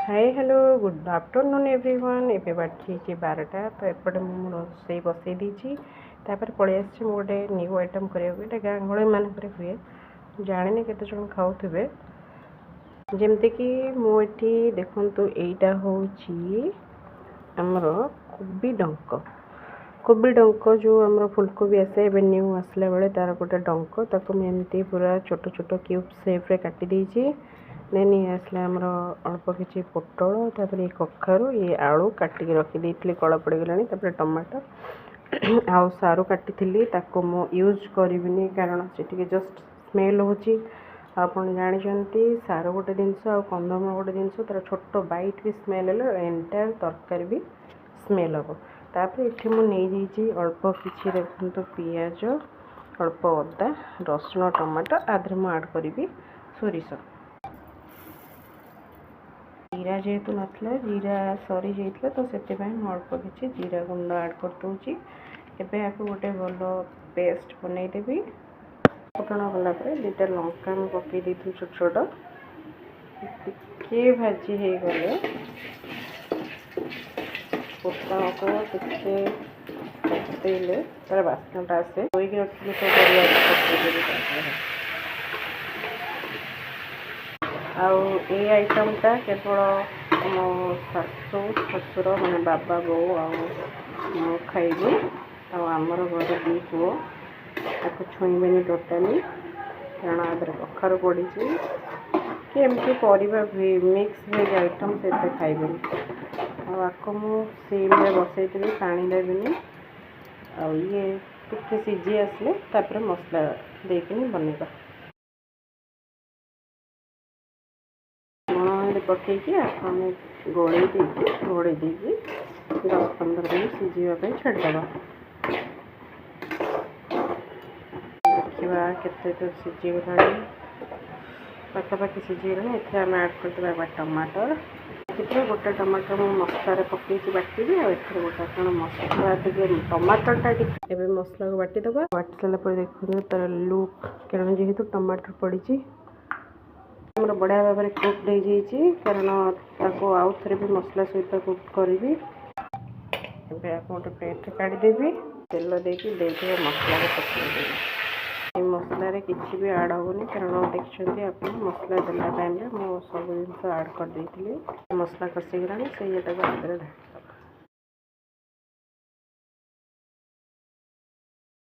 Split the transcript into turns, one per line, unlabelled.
hi hello good afternoon everyone एबे बाटी 12टा तो एपटे मुझे रोसे बसई देती पलि आसी गोटे न्यू आइटम करा गाँ गहली मानक हुए जाने केते जन खाऊे जमती कि मुझे देखु यहीटा हूँ आमर कोबी डंक जो आम फुलकोबी आसे ए न्यू आसला बेले तार गोटे डंक ताको मुझे पूरा छोट छोट क्यूब सेप्रे काटी देती देन ये आसला आमर अल्प किसी पोटल तापर ये कखारू ये आलू काटिक रखी कला पड़गला टमाटर आउ सारू काटी ताको मु यूज करिविनी कारण से जस्ट स्मेल होची आपन जानते सारू गोटे जिनस आ कंदमूल गोटे जिनस तार छोट बैट भी स्मेल एंटायर तरकारी भी स्मेल हम तापर ये मुझे अल्प किसी देखो पियाज अल्प अदा रसुण टमाटर आधे मुझे ऐड करी सोरिष जीरा जेहेतु नाला जीरा सरी जाइए तो से अल्प किसी जीरा गुंड ऐड कर दूसरी एवं या गोटे भल पेस्ट बनईदेवी फुटण गलापर दुटा लंका पकई दी छोट छोट टे भाजी हो गले फुटण को टे पकड़े तार बास्नाटा आसे धोईक रखी तो पकईदेवी ये आइटमटा केवल मो शाशु शशुर मैंने बाबा बो खाइबू आमर घर दी पुओ आपको छुईबे टोटाली कारण आदर कखार पड़ी कि एमती परिवा मिक्स भेज आइटम से खाइबे आपको सीम बसई पानी देविनी ये टिके सीझी आसले मसला देकिन बनइबा पकईकि आम गोड़े घोड़े देकी 10-15 मिनट सीझापी छाड़देवा देखा के सीझीगला पाखापाखि सीझीगला आम ऐड करदे टमाटर गोटे टमाटर मुझे मसला पकई बाटी गोटे कौन मसला टमाटरटा मसला को बाटिदेवा बाटी सारापर देखो तार लुक कारण जेहेतु टमाटर पड़ी बढ़िया भाव में कुक हो जाइए कारण आउ थे भी मसला सहित कुक करी गोटे प्लेट काढ़ीदेवी तेल देकी मसला पकईदेवी मसलार किसी भी ऐड हेनी कारण देखते आप मसला देला टाइम सब जिन ऐड कर मसला कषिगला से ये